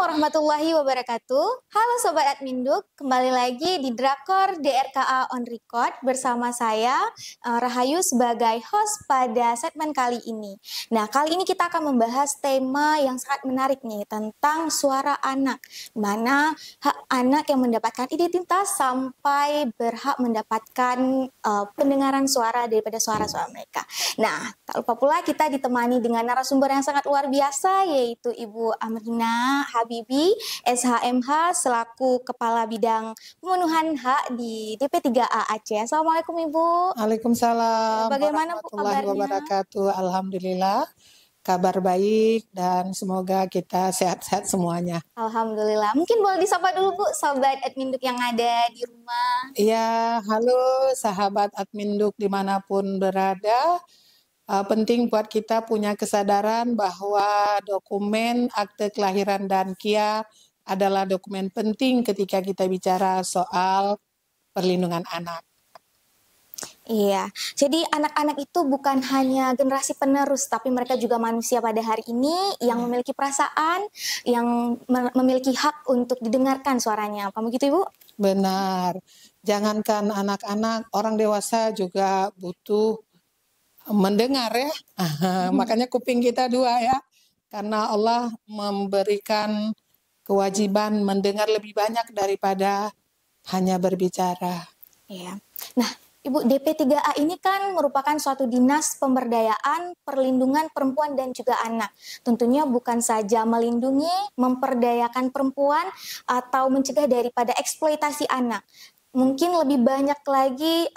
warahmatullahi wabarakatuh. Halo Sobat Adminduk, kembali lagi di Drakor DRKA On Record bersama saya Rahayu sebagai host pada segmen kali ini. Nah, kali ini kita akan membahas tema yang sangat menarik nih tentang suara anak, mana hak anak yang mendapatkan identitas sampai berhak mendapatkan pendengaran suara daripada suara-suara mereka. Nah, tak lupa pula kita ditemani dengan narasumber yang sangat luar biasa, yaitu Ibu Amrina Habibi, SHMH, selaku Kepala Bidang Pemenuhan Hak di DP3A Aceh. Assalamualaikum Ibu. Waalaikumsalam Bagaimana Bu warahmatullahi kabarnya? wabarakatuh. Alhamdulillah, kabar baik dan semoga kita sehat-sehat semuanya. Alhamdulillah. Mungkin boleh disapa dulu Bu, Sobat Adminduk yang ada di rumah. Ya, halo sahabat Adminduk dimanapun berada. Penting buat kita punya kesadaran bahwa dokumen akte kelahiran dan KIA adalah dokumen penting ketika kita bicara soal perlindungan anak. Iya, jadi anak-anak itu bukan hanya generasi penerus, tapi mereka juga manusia pada hari ini yang memiliki perasaan, yang memiliki hak untuk didengarkan suaranya. Apa begitu Ibu? Benar, jangankan anak-anak, orang dewasa juga butuh mendengar ya. Makanya kuping kita dua ya, karena Allah memberikan kewajiban mendengar lebih banyak daripada hanya berbicara. Iya. Nah, Ibu, DP3A ini kan merupakan suatu dinas pemberdayaan, perlindungan perempuan dan juga anak. Tentunya bukan saja melindungi, memperdayakan perempuan atau mencegah daripada eksploitasi anak. Mungkin lebih banyak lagi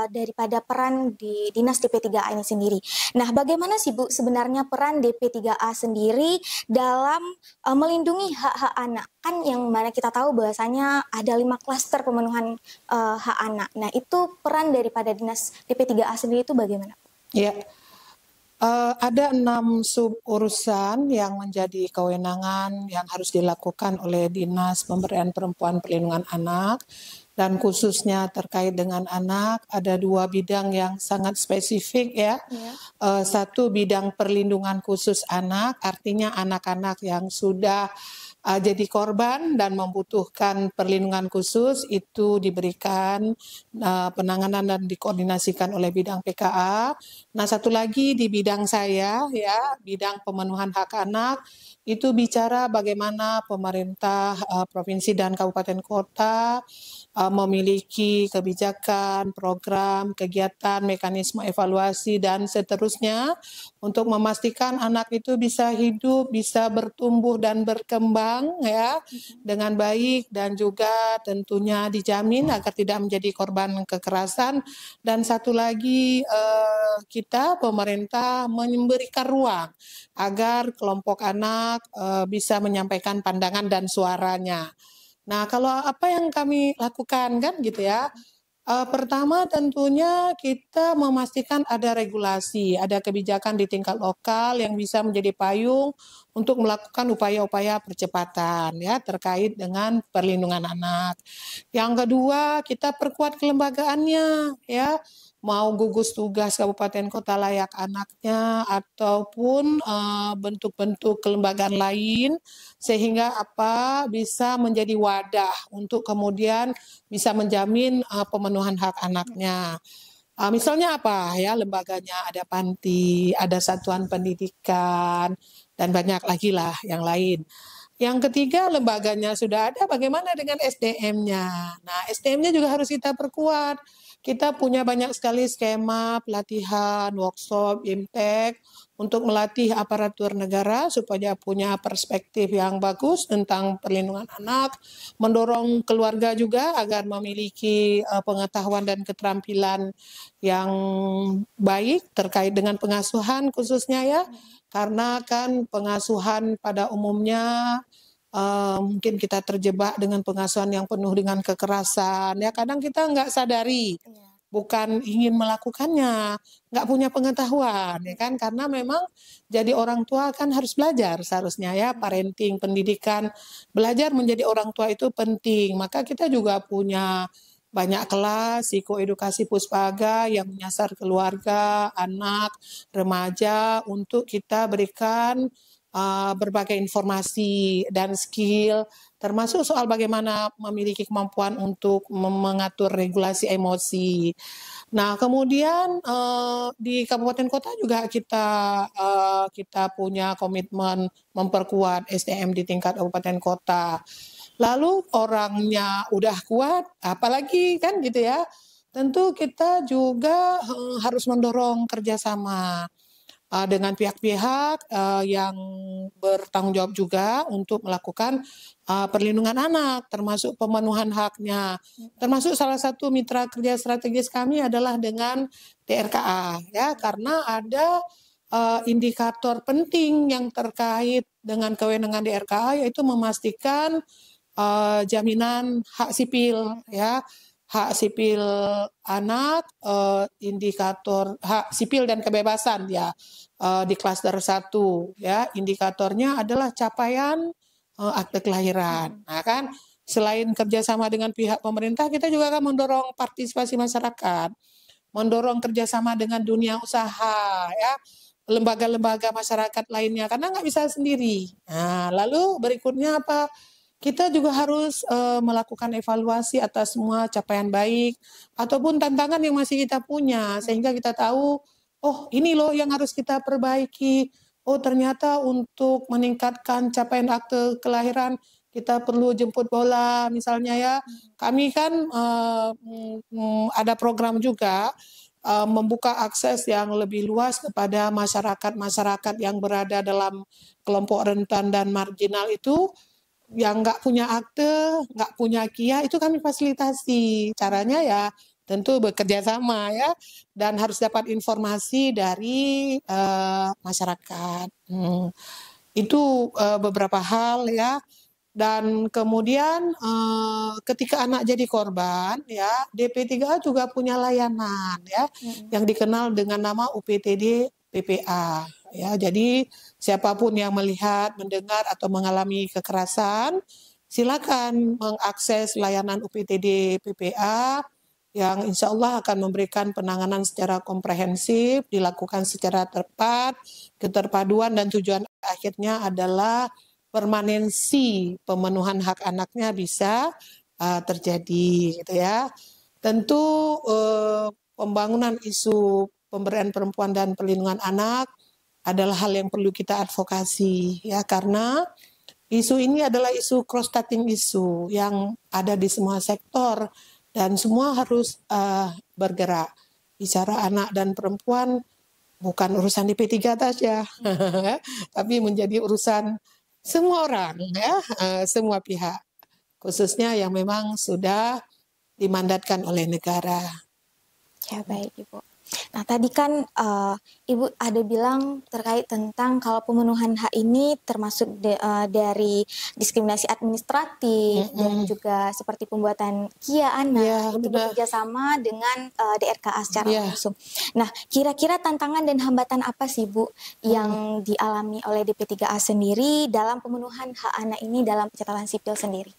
daripada peran di dinas DP3A ini sendiri. Nah, bagaimana sih Bu sebenarnya peran DP3A sendiri dalam melindungi hak-hak anak? Kan yang mana kita tahu bahwasanya ada 5 klaster pemenuhan hak anak. Nah, itu peran daripada dinas DP3A sendiri itu bagaimana? Ya, ada 6 sub urusan yang menjadi kewenangan yang harus dilakukan oleh Dinas Pemberdayaan Perempuan Perlindungan Anak. Dan khususnya terkait dengan anak, ada 2 bidang yang sangat spesifik ya. Satu bidang perlindungan khusus anak, artinya anak-anak yang sudah jadi korban dan membutuhkan perlindungan khusus itu diberikan penanganan dan dikoordinasikan oleh bidang PKA. Nah, satu lagi di bidang saya ya, bidang pemenuhan hak anak, itu bicara bagaimana pemerintah provinsi dan kabupaten kota memiliki kebijakan, program, kegiatan, mekanisme evaluasi, dan seterusnya untuk memastikan anak itu bisa hidup, bisa bertumbuh dan berkembang ya dengan baik dan juga tentunya dijamin agar tidak menjadi korban kekerasan. Dan satu lagi kita pemerintah memberikan ruang agar kelompok anak bisa menyampaikan pandangan dan suaranya. Nah, kalau apa yang kami lakukan kan gitu ya. Pertama tentunya kita memastikan ada regulasi, ada kebijakan di tingkat lokal yang bisa menjadi payung untuk melakukan upaya-upaya percepatan ya terkait dengan perlindungan anak. Yang kedua, kita perkuat kelembagaannya ya. Mau gugus tugas kabupaten kota layak anaknya ataupun bentuk-bentuk kelembagaan lain sehingga apa bisa menjadi wadah untuk kemudian bisa menjamin pemenuhan hak anaknya. Misalnya apa ya, lembaganya ada panti, ada satuan pendidikan, dan banyak lagi lah yang lain. Yang ketiga, lembaganya sudah ada, bagaimana dengan SDM-nya? Nah, SDM-nya juga harus kita perkuat. Kita punya banyak sekali skema pelatihan, workshop, IMTEK, untuk melatih aparatur negara supaya punya perspektif yang bagus tentang perlindungan anak, mendorong keluarga juga agar memiliki pengetahuan dan keterampilan yang baik terkait dengan pengasuhan khususnya ya, karena kan pengasuhan pada umumnya mungkin kita terjebak dengan pengasuhan yang penuh dengan kekerasan ya, kadang kita nggak sadari, bukan ingin melakukannya, nggak punya pengetahuan ya kan, karena memang jadi orang tua kan harus belajar seharusnya ya, parenting, pendidikan, belajar menjadi orang tua itu penting. Maka kita juga punya banyak kelas psikoedukasi Puspaga yang menyasar keluarga, anak, remaja untuk kita berikan berbagai informasi dan skill, termasuk soal bagaimana memiliki kemampuan untuk mengatur regulasi emosi. Nah, kemudian di kabupaten kota juga kita punya komitmen memperkuat SDM di tingkat kabupaten kota. Lalu orangnya udah kuat, apalagi kan gitu ya. Tentu kita juga harus mendorong kerjasama dengan pihak-pihak yang bertanggung jawab juga untuk melakukan perlindungan anak, termasuk pemenuhan haknya. Termasuk salah satu mitra kerja strategis kami adalah dengan DRKA, ya, karena ada indikator penting yang terkait dengan kewenangan DRKA, yaitu memastikan jaminan hak sipil, ya, hak sipil anak, indikator hak sipil dan kebebasan, ya, di klaster 1, ya, indikatornya adalah capaian akte kelahiran. Nah, kan selain kerjasama dengan pihak pemerintah, kita juga akan mendorong partisipasi masyarakat, mendorong kerjasama dengan dunia usaha, ya, lembaga-lembaga masyarakat lainnya, karena nggak bisa sendiri. Nah, lalu berikutnya apa? Kita juga harus melakukan evaluasi atas semua capaian baik ataupun tantangan yang masih kita punya, sehingga kita tahu, oh ini loh yang harus kita perbaiki. Oh ternyata untuk meningkatkan capaian akte kelahiran kita perlu jemput bola misalnya, ya. Kami kan ada program juga membuka akses yang lebih luas kepada masyarakat-masyarakat yang berada dalam kelompok rentan dan marginal itu, yang nggak punya akte, nggak punya KIA, itu kami fasilitasi. Caranya ya tentu bekerja sama, ya, dan harus dapat informasi dari masyarakat. Itu beberapa hal, ya. Dan kemudian ketika anak jadi korban, ya, DP3A juga punya layanan, ya, yang dikenal dengan nama UPTD PPA. Ya, jadi siapapun yang melihat, mendengar atau mengalami kekerasan, silakan mengakses layanan UPTD PPA yang insya Allah akan memberikan penanganan secara komprehensif, dilakukan secara tepat, keterpaduan, dan tujuan akhirnya adalah permanensi pemenuhan hak anaknya bisa terjadi, gitu ya. Tentu pembangunan isu pemberdayaan perempuan dan perlindungan anak adalah hal yang perlu kita advokasi, ya, karena isu ini adalah isu cross-cutting isu yang ada di semua sektor dan semua harus bergerak. Bicara anak dan perempuan bukan urusan DP3 saja, tapi menjadi urusan semua orang, ya, semua pihak, khususnya yang memang sudah dimandatkan oleh negara. Ya, baik Ibu. Nah, tadi kan Ibu ada bilang terkait tentang kalau pemenuhan hak ini termasuk dari diskriminasi administratif dan juga seperti pembuatan KIA anak, itu bekerja sama dengan DRKA secara langsung. Nah, kira-kira tantangan dan hambatan apa sih Bu yang dialami oleh DP3A sendiri dalam pemenuhan hak anak ini dalam pencatatan sipil sendiri?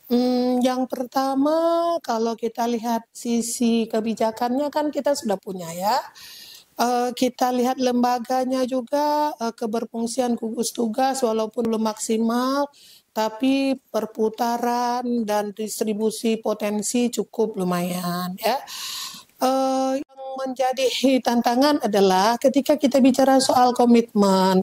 Yang pertama, kalau kita lihat sisi kebijakannya kan kita sudah punya, ya. Kita lihat lembaganya juga, keberfungsian gugus tugas walaupun belum maksimal, tapi perputaran dan distribusi potensi cukup lumayan, ya. Yang menjadi tantangan adalah ketika kita bicara soal komitmen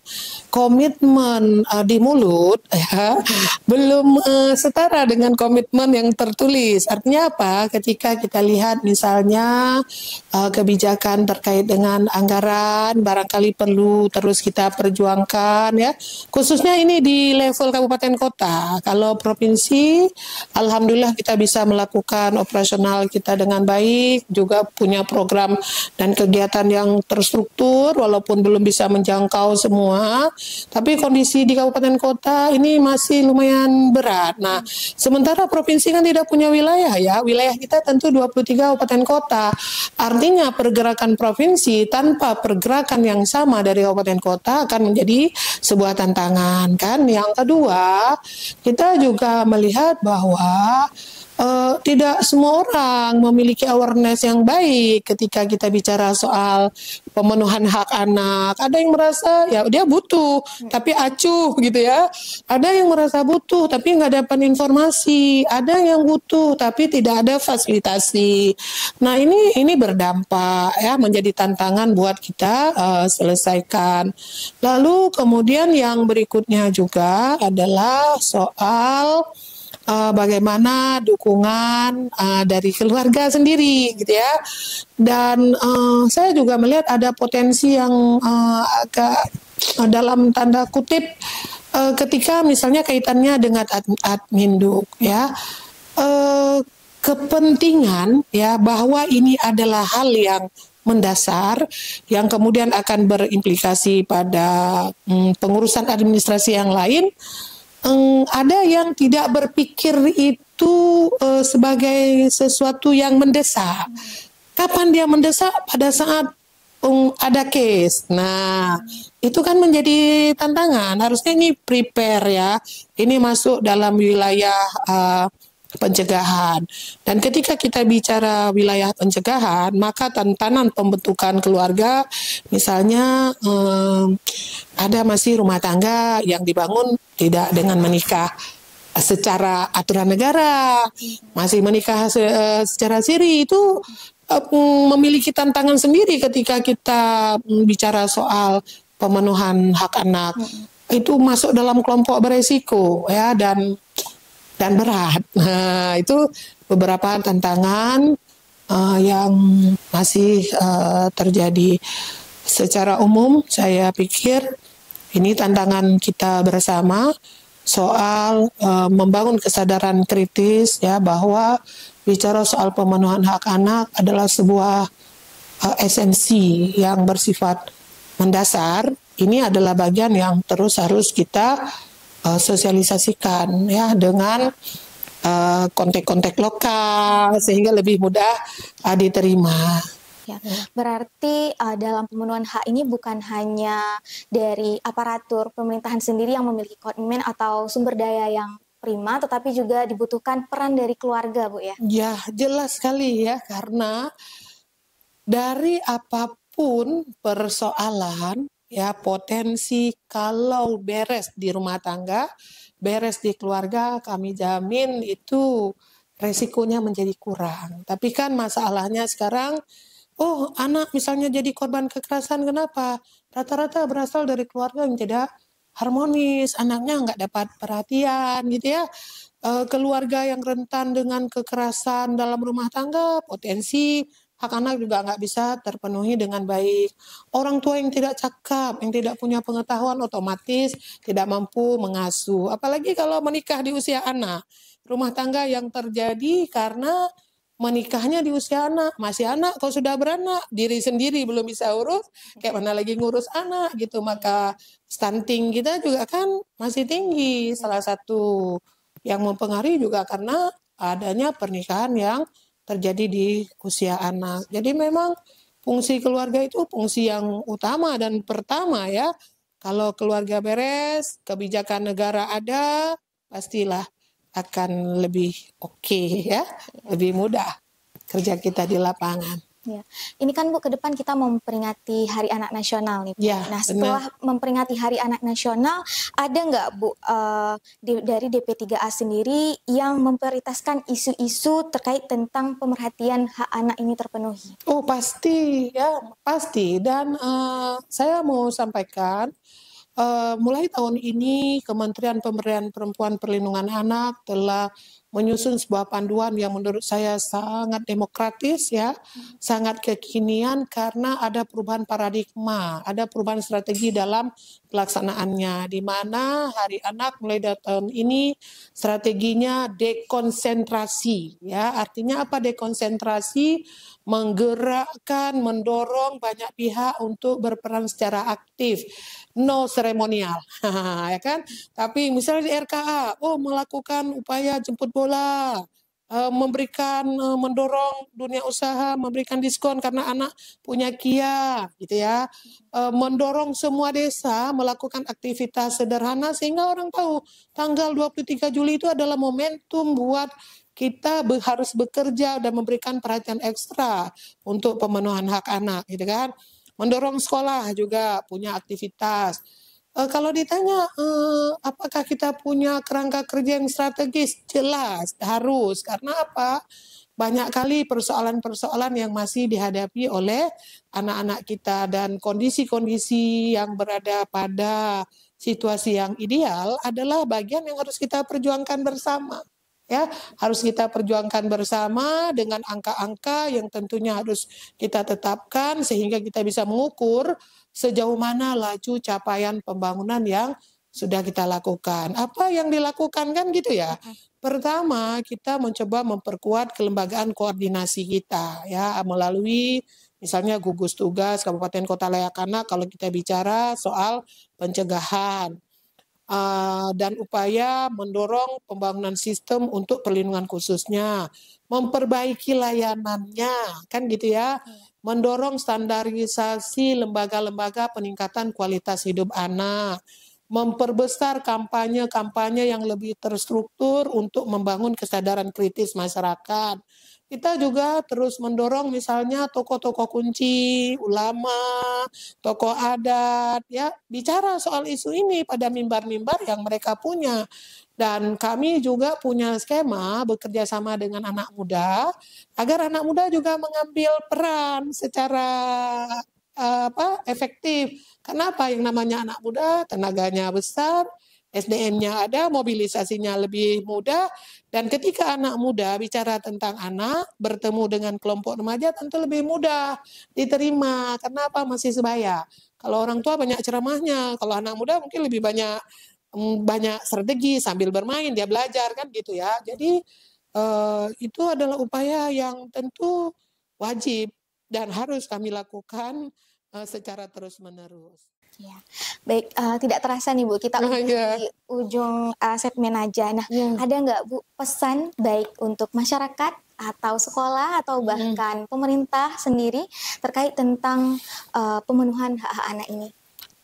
di mulut, ya, belum setara dengan komitmen yang tertulis. Artinya apa? Ketika kita lihat misalnya kebijakan terkait dengan anggaran, barangkali perlu terus kita perjuangkan, ya, khususnya ini di level kabupaten kota. Kalau provinsi, alhamdulillah kita bisa melakukan operasional kita dengan baik, juga punya program dan kegiatan yang terstruktur walaupun belum bisa menjangkau semua, tapi kondisi di kabupaten kota ini masih lumayan berat. Nah, sementara provinsi kan tidak punya wilayah, ya. Wilayah kita tentu 23 kabupaten kota. Artinya pergerakan provinsi tanpa pergerakan yang sama dari kabupaten kota akan menjadi sebuah tantangan, kan. Yang kedua, kita juga melihat bahwa tidak semua orang memiliki awareness yang baik ketika kita bicara soal pemenuhan hak anak. Ada yang merasa ya dia butuh tapi acuh gitu ya. Ada yang merasa butuh tapi nggak dapat informasi. Ada yang butuh tapi tidak ada fasilitasi. Nah ini berdampak ya, menjadi tantangan buat kita selesaikan. Lalu kemudian yang berikutnya juga adalah soal bagaimana dukungan dari keluarga sendiri gitu ya. Dan saya juga melihat ada potensi yang agak dalam tanda kutip ketika misalnya kaitannya dengan adminduk ya. Kepentingan ya bahwa ini adalah hal yang mendasar yang kemudian akan berimplikasi pada pengurusan administrasi yang lain. Ada yang tidak berpikir itu sebagai sesuatu yang mendesak. Kapan dia mendesak? Pada saat ada case. Nah, itu kan menjadi tantangan. Harusnya ini prepare ya. Ini masuk dalam wilayah pencegahan. Dan ketika kita bicara wilayah pencegahan, maka tantangan pembentukan keluarga, misalnya ada masih rumah tangga yang dibangun tidak dengan menikah secara aturan negara, masih menikah secara siri, itu memiliki tantangan sendiri ketika kita bicara soal pemenuhan hak anak. Itu masuk dalam kelompok beresiko ya, dan berat. Nah, itu beberapa tantangan yang masih terjadi. Secara umum saya pikir ini tantangan kita bersama soal membangun kesadaran kritis ya, bahwa bicara soal pemenuhan hak anak adalah sebuah esensi yang bersifat mendasar. Ini adalah bagian yang terus harus kita sosialisasikan ya dengan kontek-kontek lokal sehingga lebih mudah diterima. Ya, berarti dalam pemenuhan hak ini bukan hanya dari aparatur pemerintahan sendiri yang memiliki komitmen atau sumber daya yang prima, tetapi juga dibutuhkan peran dari keluarga, Bu ya? Ya, jelas sekali ya, karena dari apapun persoalan ya, potensi kalau beres di rumah tangga, beres di keluarga, kami jamin itu resikonya menjadi kurang. Tapi kan masalahnya sekarang, anak misalnya jadi korban kekerasan, kenapa? Rata-rata berasal dari keluarga yang tidak harmonis, anaknya nggak dapat perhatian gitu ya. Keluarga yang rentan dengan kekerasan dalam rumah tangga, potensi hak anak juga nggak bisa terpenuhi dengan baik. Orang tua yang tidak cakap, yang tidak punya pengetahuan, otomatis tidak mampu mengasuh. Apalagi kalau menikah di usia anak. Rumah tangga yang terjadi karena menikahnya di usia anak. Masih anak, kalau sudah beranak, diri sendiri belum bisa urus, kayak mana lagi ngurus anak gitu. Maka stunting kita juga kan masih tinggi. Salah satu yang mempengaruhi juga karena adanya pernikahan yang terjadi di usia anak. Jadi memang fungsi keluarga itu fungsi yang utama dan pertama ya. Kalau keluarga beres, kebijakan negara ada, pastilah akan lebih oke ya, lebih mudah kerja kita di lapangan. Ya. Ini kan Bu, ke depan kita memperingati Hari Anak Nasional nih Bu. Ya, nah setelah memperingati Hari Anak Nasional, ada nggak Bu dari DP3A sendiri yang memprioritaskan isu-isu terkait tentang pemerhatian hak anak ini terpenuhi? Oh pasti ya, pasti. Dan saya mau sampaikan, mulai tahun ini Kementerian Pemberdayaan Perempuan Perlindungan Anak telah menyusun sebuah panduan yang menurut saya sangat demokratis ya, sangat kekinian karena ada perubahan paradigma, ada perubahan strategi dalam pelaksanaannya, di mana Hari Anak mulai dari tahun ini strateginya dekonsentrasi ya. Artinya apa dekonsentrasi? Menggerakkan, mendorong banyak pihak untuk berperan secara aktif, no seremonial, ya kan? Tapi misalnya di RKA, melakukan upaya jemput bola, memberikan, mendorong dunia usaha, memberikan diskon karena anak punya KIA, gitu ya. Mendorong semua desa melakukan aktivitas sederhana sehingga orang tahu tanggal 23 Juli itu adalah momentum buat kita harus bekerja dan memberikan perhatian ekstra untuk pemenuhan hak anak, gitu kan. Mendorong sekolah juga punya aktivitas. Kalau ditanya apakah kita punya kerangka kerja yang strategis, jelas harus. Karena apa? Banyak kali persoalan-persoalan yang masih dihadapi oleh anak-anak kita, dan kondisi-kondisi yang berada pada situasi yang ideal adalah bagian yang harus kita perjuangkan bersama. Ya, harus kita perjuangkan bersama dengan angka-angka yang tentunya harus kita tetapkan sehingga kita bisa mengukur sejauh mana laju capaian pembangunan yang sudah kita lakukan. Apa yang dilakukan kan gitu ya. Pertama, kita mencoba memperkuat kelembagaan koordinasi kita ya melalui misalnya gugus tugas Kabupaten Kota Layak Anak kalau kita bicara soal pencegahan. Dan upaya mendorong pembangunan sistem untuk perlindungan khususnya, memperbaiki layanannya, kan gitu ya, mendorong standarisasi lembaga-lembaga peningkatan kualitas hidup anak, memperbesar kampanye-kampanye yang lebih terstruktur untuk membangun kesadaran kritis masyarakat. Kita juga terus mendorong misalnya tokoh-tokoh kunci, ulama, tokoh adat, ya bicara soal isu ini pada mimbar-mimbar yang mereka punya. Dan kami juga punya skema bekerja sama dengan anak muda, agar anak muda juga mengambil peran secara efektif. Kenapa? Yang namanya anak muda, tenaganya besar, SDM-nya ada, mobilisasinya lebih mudah, dan ketika anak muda bicara tentang anak, bertemu dengan kelompok remaja tentu lebih mudah diterima. Kenapa? Masih sebaya. Kalau orang tua banyak ceramahnya, kalau anak muda mungkin lebih banyak strategi sambil bermain, dia belajar kan gitu ya. Jadi itu adalah upaya yang tentu wajib dan harus kami lakukan secara terus-menerus. Ya, baik, tidak terasa nih Bu, kita di ujung segmen aja. Nah, ada nggak Bu pesan baik untuk masyarakat atau sekolah atau bahkan pemerintah sendiri terkait tentang pemenuhan hak-hak anak ini?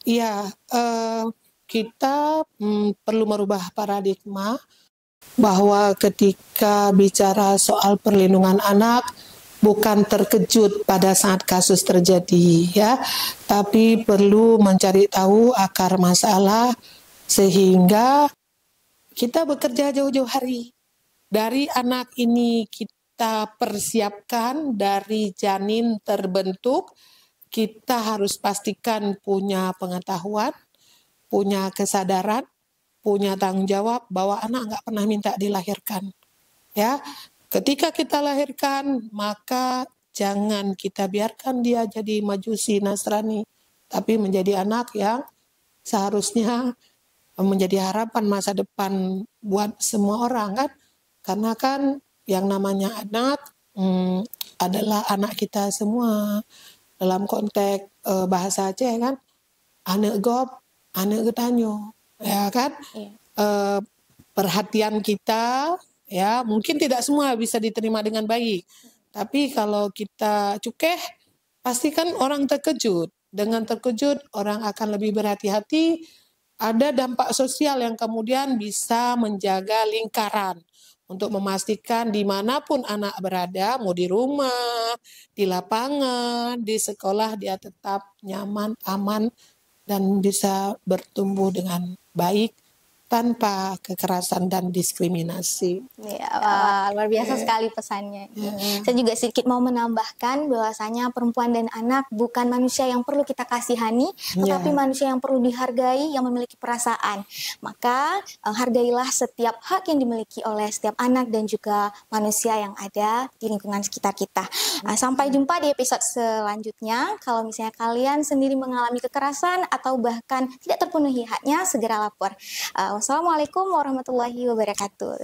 Iya, kita perlu merubah paradigma bahwa ketika bicara soal perlindungan anak, bukan terkejut pada saat kasus terjadi ya, tapi perlu mencari tahu akar masalah sehingga kita bekerja jauh-jauh hari. Dari anak ini kita persiapkan dari janin terbentuk, kita harus pastikan punya pengetahuan, punya kesadaran, punya tanggung jawab bahwa anak nggak pernah minta dilahirkan. Ya, ketika kita lahirkan, maka jangan kita biarkan dia jadi majusi Nasrani, tapi menjadi anak yang seharusnya menjadi harapan masa depan buat semua orang kan. Karena kan yang namanya anak adalah anak kita semua. Dalam konteks bahasa Aceh kan, anak gop, anak getanyo, ya kan. Perhatian kita, ya mungkin tidak semua bisa diterima dengan baik, tapi kalau kita cukeh pasti kan orang terkejut. Dengan terkejut orang akan lebih berhati-hati. Ada dampak sosial yang kemudian bisa menjaga lingkaran untuk memastikan dimanapun anak berada, mau di rumah, di lapangan, di sekolah, dia tetap nyaman, aman, dan bisa bertumbuh dengan baik tanpa kekerasan dan diskriminasi. Ya, wah, luar biasa sekali pesannya. Saya juga sedikit mau menambahkan bahwasanya perempuan dan anak bukan manusia yang perlu kita kasihani, tetapi manusia yang perlu dihargai, yang memiliki perasaan. Maka hargailah setiap hak yang dimiliki oleh setiap anak dan juga manusia yang ada di lingkungan sekitar kita. Sampai jumpa di episode selanjutnya. Kalau misalnya kalian sendiri mengalami kekerasan atau bahkan tidak terpenuhi haknya, segera lapor. Wassalamualaikum warahmatullahi wabarakatuh.